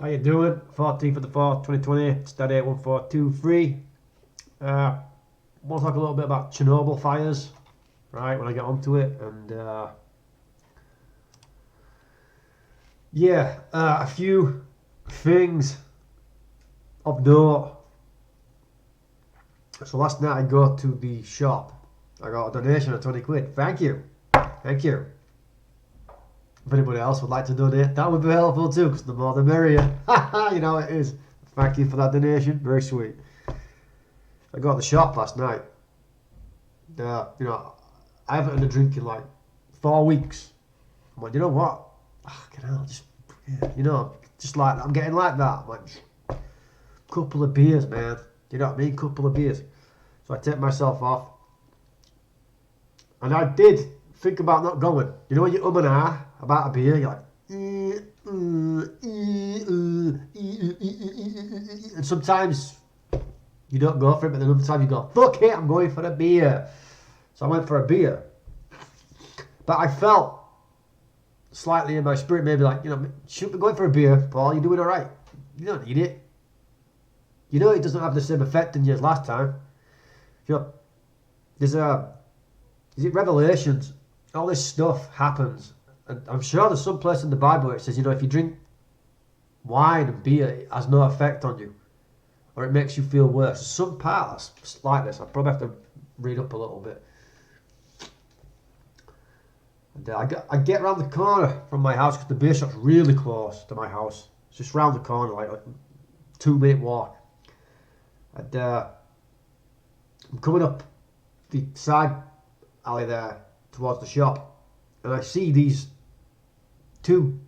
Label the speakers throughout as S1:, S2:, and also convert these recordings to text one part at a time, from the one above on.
S1: How you doing? 14th of the 4th, 2020, steady 81423. Want to talk a little bit about Chernobyl fires, right, when I get onto it. And a few things of note. So last night I go to the shop. I got a donation of 20 quid. Thank you. Thank you. If anybody else would like to donate, that would be helpful too, because the more the merrier. You know it is. Thank you for that donation. Very sweet. I got to the shop last night. I haven't had a drink in like 4 weeks. I'm like, you know what? Just like, I'm getting like that. I'm like, couple of beers, man. You know what I mean? Couple of beers. So I take myself off. And I did think about not going. You know when you and ah about a beer, you're like, and sometimes you don't go for it, but then other times you go, fuck it, I'm going for a beer. So I went for a beer. But I felt slightly in my spirit, maybe like, should be going for a beer, Paul, you're doing alright. You don't need it. You know it doesn't have the same effect on you as last time. Is it Revelations? All this stuff happens. And I'm sure there's some place in the Bible where it says, if you drink wine and beer, it has no effect on you. Or it makes you feel worse. Some parts like this. I probably have to read up a little bit. And I get around the corner from my house because the beer shop's really close to my house. It's just round the corner, like a 2-minute walk. And I'm coming up the side alley there towards the shop, and I see these 2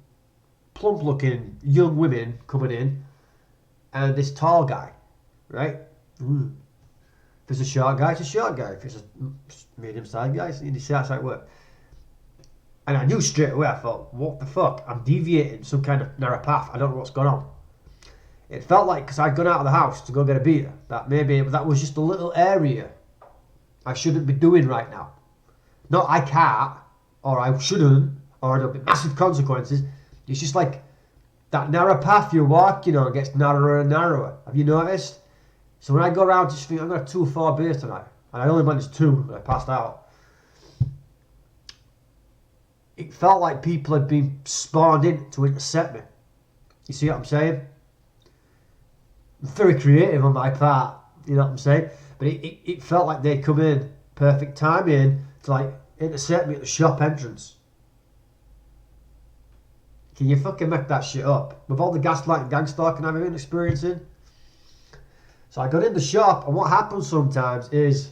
S1: plump-looking young women coming in, and this tall guy, right? If it's a short guy, it's a short guy. If it's a medium-sized guy, that's how it works. And I knew straight away, I thought, what the fuck? I'm deviating some kind of narrow path. I don't know what's going on. It felt like, because I'd gone out of the house to go get a beer, that maybe that was just a little area I shouldn't be doing right now. Not I can't, or I shouldn't, or there'll be massive consequences. It's just like that narrow path you're walking on gets narrower and narrower. Have you noticed? So when I go around, just think I'm going to have 2 or 4 beers tonight. And I only managed 2 when I passed out. It felt like people had been spawned in to intercept me. You see what I'm saying? Very creative on my part, you know what I'm saying? But it felt like they'd come in, perfect timing, to like intercept me at the shop entrance. Can you fucking make that shit up? With all the gaslighting, gang stalking I've been experiencing. So I got in the shop, and what happens sometimes is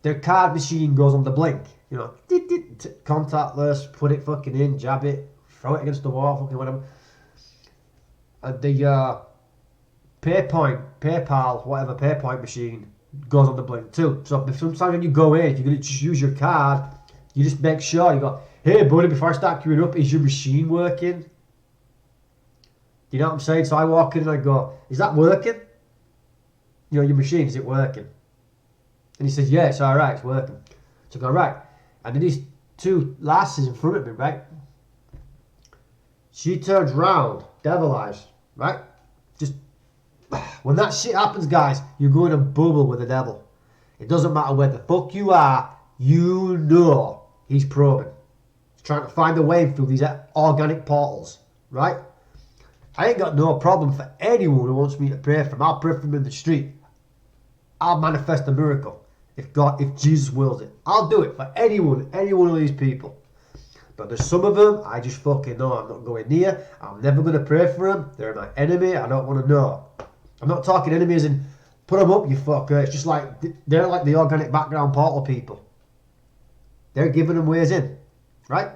S1: their card machine goes on the blink. Contactless, put it fucking in, jab it, throw it against the wall, fucking whatever. And the PayPal, whatever, PayPoint machine goes on the blink too. So sometimes when you go in, if you're going to just use your card, you just make sure you go, hey buddy, before I start queuing up, is your machine working? You know what I'm saying? So I walk in and I go, is that working? Your machine, is it working? And he says, yeah, it's alright, it's working. So I go, right. And then these 2 lasses in front of me, right? She turns round, devil eyes, right? Just, when that shit happens, guys, you're going to bubble with the devil. It doesn't matter where the fuck you are, he's probing. He's trying to find a way through these organic portals, right? I ain't got no problem for anyone who wants me to pray for him. I'll pray for him in the street. I'll manifest a miracle. If Jesus wills it. I'll do it for any one of these people. But there's some of them, I just fucking know I'm not going near. I'm never going to pray for them. They're my enemy. I don't want to know. I'm not talking enemies and put them up, you fucker. It's just like, they're like the organic background portal people. They're giving them ways in. Right?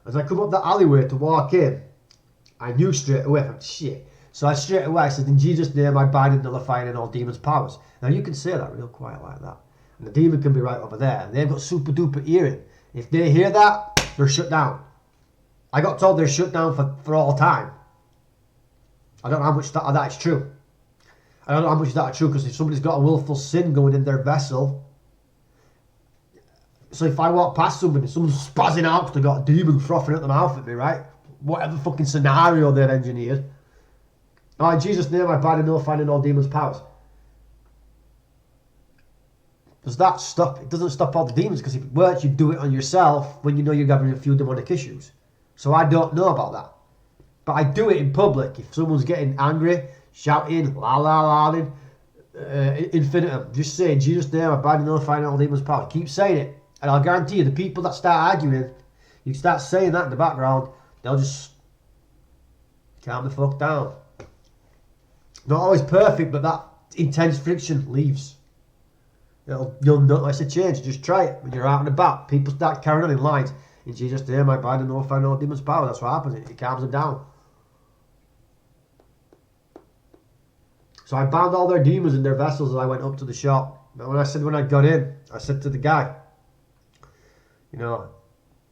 S1: As I come up that alleyway to walk in, I knew straight away, shit. So I said, in Jesus' name, I bind and nullify in all demons' powers. Now you can say that real quiet like that. And the demon can be right over there. And they've got super duper hearing. If they hear that, they're shut down. I got told they're shut down for all time. I don't know how much that is true. I don't know how much that is true, because if somebody's got a willful sin going in their vessel, so if I walk past somebody, someone's spazzing out because they've got a demon frothing at the mouth at me, right? whatever fucking scenario they've engineered. Oh, in Jesus' name, I bind and nullify in all demons' powers. Does that stop? It doesn't stop all the demons, because if it works, you do it on yourself when you know you're having a few demonic issues. So I don't know about that. But I do it in public. If someone's getting angry, shouting, la la la, infinitum, just say, in Jesus' name, I bind and nullify in all demons' powers. Keep saying it. And I'll guarantee you, the people that start arguing, you start saying that in the background, they'll just calm the fuck down. Not always perfect, but that intense friction leaves. You'll notice a change. Just try it when you're out and about. People start carrying on in lines. In Jesus' name, I bind and nullify all demons' power. That's what happens. It calms them down. So I bound all their demons in their vessels as I went up to the shop. But when I got in, I said to the guy, you know,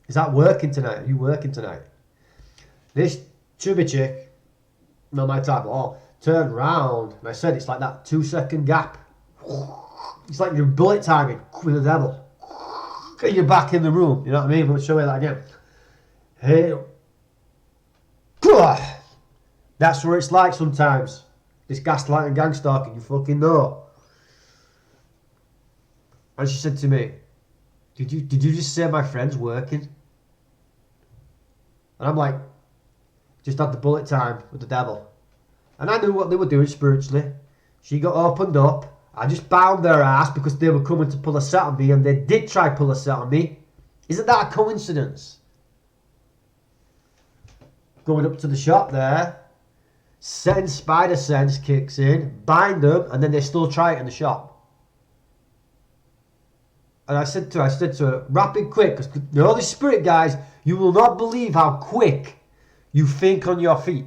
S1: is that working tonight? Are you working tonight? This chubby chick, not my type at all, turned round and I said, it's like that 2-second gap. It's like you're bullet timing with the devil. And you're back in the room. You know what I mean? I'm going to show you that again. Hey. That's what it's like sometimes. This gaslighting, gang stalking, you fucking know. And she said to me, did you just say my friend's working? And I'm like, just had the bullet time with the devil. And I knew what they were doing spiritually. She got opened up. I just bound their ass because they were coming to pull a set on me, and they did try to pull a set on me. Isn't that a coincidence? Going up to the shop there, setting spider sense kicks in, bind them, and then they still try it in the shop. And I said to her, rapid quick, because you know these spirit guys, you will not believe how quick you think on your feet.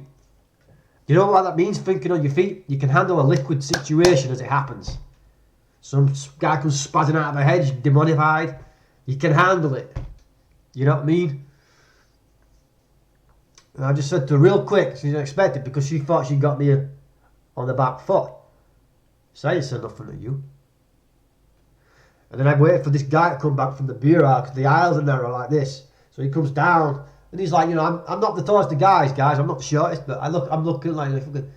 S1: You know what that means, thinking on your feet? You can handle a liquid situation as it happens. Some guy comes spazzing out of a hedge, demonified. You can handle it. You know what I mean? And I just said to her real quick, she didn't expect it, because she thought she got me on the back foot. So I didn't say nothing to you. And then I waited for this guy to come back from the beer aisle, because the aisles in there are like this. So he comes down, and he's like, you know, I'm not the tallest of guys, I'm not the shortest, but I'm looking like, and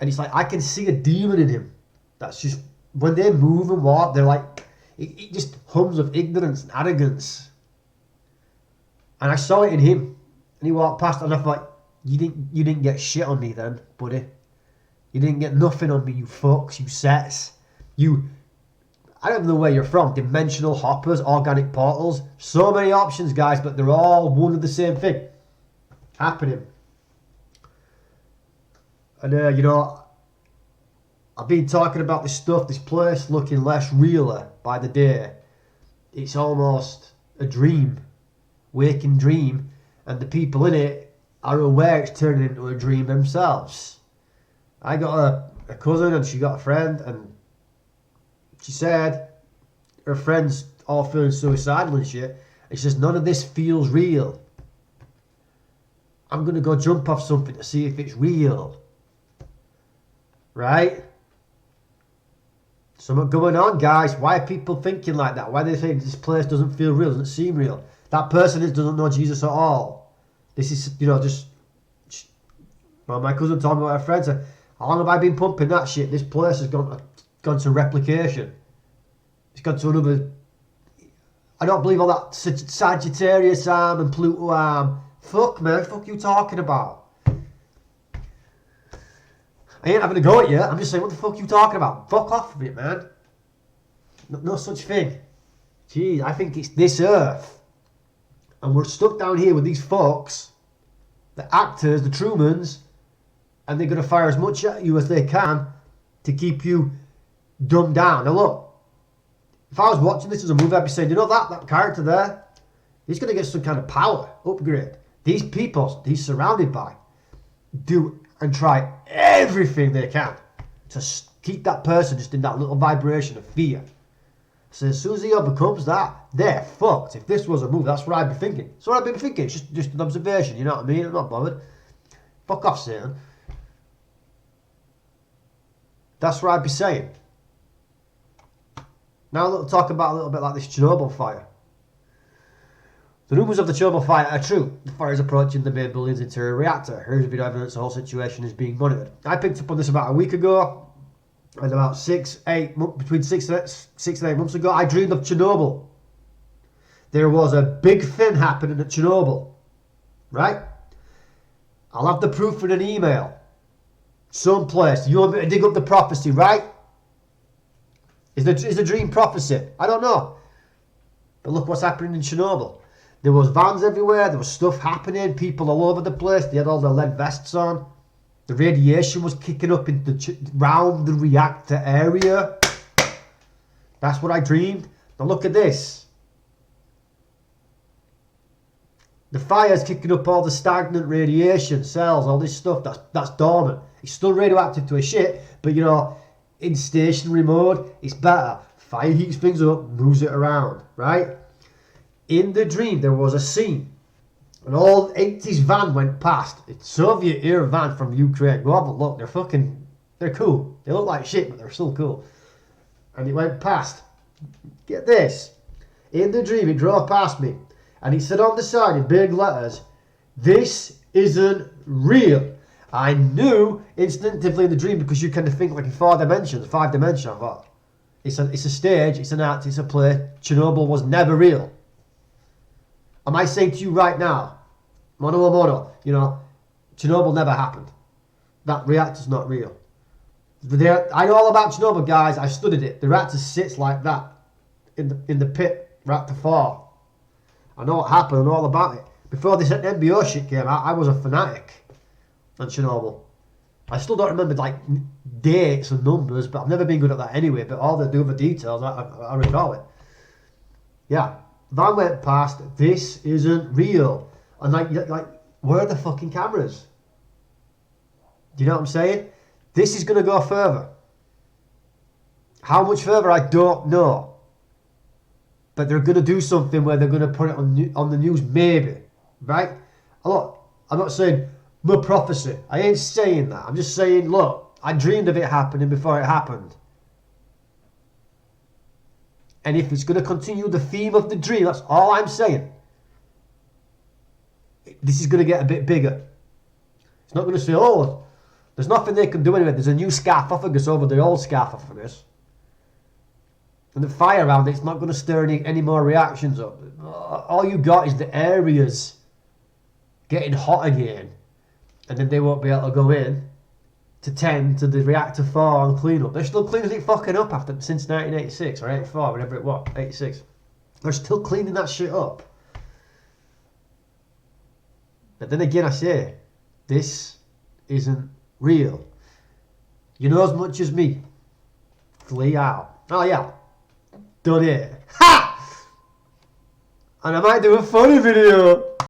S1: he's like, I can see a demon in him. That's just, when they move and walk, they're like, it just hums of ignorance and arrogance. And I saw it in him, and he walked past, and I thought, you didn't get shit on me then, buddy. You didn't get nothing on me, you fucks, you sets, I don't know where you're from. Dimensional hoppers, organic portals. So many options, guys, but they're all one and the same thing happening. And, you know, I've been talking about this stuff, this place looking less realer by the day. It's almost a dream, waking dream, and the people in it are aware it's turning into a dream themselves. I got a cousin, and she got a friend, and she said her friends all feeling suicidal and shit. And she says, none of this feels real. I'm going to go jump off something to see if it's real. Right? Something going on, guys. Why are people thinking like that? Why do they think this place doesn't feel real, doesn't seem real? That person doesn't know Jesus at all. This is, you know, just... Well, my cousin told me about her friend said, how long have I been pumping that shit? This place has gone to replication. It's gone to another... I don't believe all that Sagittarius arm and Pluto arm. Fuck, man. Fuck you talking about? I ain't having a go at you. I'm just saying, what the fuck you talking about? Fuck off with it, man. No such thing. Jeez, I think it's this earth. And we're stuck down here with these fucks, the actors, the Trumans, and they're going to fire as much at you as they can to keep you dumbed down. Now look, if I was watching this as a movie, I'd be saying, you know that character there, he's going to get some kind of power upgrade. These people he's surrounded by do and try everything they can to keep that person just in that little vibration of fear. So as soon as he overcomes that, they're fucked. If this was a movie, that's what I'd be thinking. That's what I've been thinking. It's just an observation, you know what I mean? I'm not bothered. Fuck off, Satan. That's what I'd be saying. Now let's talk about a little bit like this Chernobyl fire. The rumours of the Chernobyl fire are true. The fire is approaching the main building's interior reactor. Here's video evidence the whole situation is being monitored. I picked up on this about a week ago, and about between 6 and 8 months ago, I dreamed of Chernobyl. There was a big thing happening at Chernobyl, right? I'll have the proof in an email. Someplace. You want me to dig up the prophecy, right? Is the dream prophecy? I don't know. But look what's happening in Chernobyl. There was vans everywhere. There was stuff happening. People all over the place. They had all their lead vests on. The radiation was kicking up round the reactor area. That's what I dreamed. Now look at this. The fire's kicking up all the stagnant radiation, cells, all this stuff that's dormant. It's still radioactive to a shit, but you know, in stationary mode, it's better. Fire heats things up, moves it around, right? In the dream, there was a scene. An old 80s van went past. It's Soviet era van from Ukraine. Go have a look. They're cool. They look like shit, but they're still cool. And it went past. Get this. In the dream, it drove past me. And it said on the side in big letters, "This isn't real." I knew instinctively in the dream, because you kind of think like in 5 dimensions. I thought, it's a stage, it's an act, it's a play. Chernobyl was never real. Am I saying to you right now, mono a mono, you know, Chernobyl never happened. That reactor's not real. I know all about Chernobyl, guys. I studied it. The reactor sits like that in the pit, reactor 4. I know what happened. I know all about it. Before this MBO shit came out, I was a fanatic on Chernobyl. I still don't remember like dates and numbers, but I've never been good at that anyway. But all the other details, I recall it. Yeah, van went past. This isn't real. And like, where are the fucking cameras? Do you know what I'm saying? This is going to go further. How much further, I don't know. But they're going to do something where they're going to put it on the news, maybe. Right? Look, I'm not saying no prophecy. I ain't saying that. I'm just saying, look, I dreamed of it happening before it happened. And if it's going to continue the theme of the dream, that's all I'm saying. This is going to get a bit bigger. It's not going to say, oh, there's nothing they can do anyway. There's a new sarcophagus over the old sarcophagus. And the fire around it's not going to stir any more reactions up. All you got is the areas getting hot again. And then they won't be able to go in to tend to the reactor 4 and clean up. They're still cleaning it fucking up since 1986 or 84, whatever it was, 86. They're still cleaning that shit up. But then again, I say, this isn't real. You know as much as me. Flee out. Oh yeah. Done it. Ha! And I might do a funny video.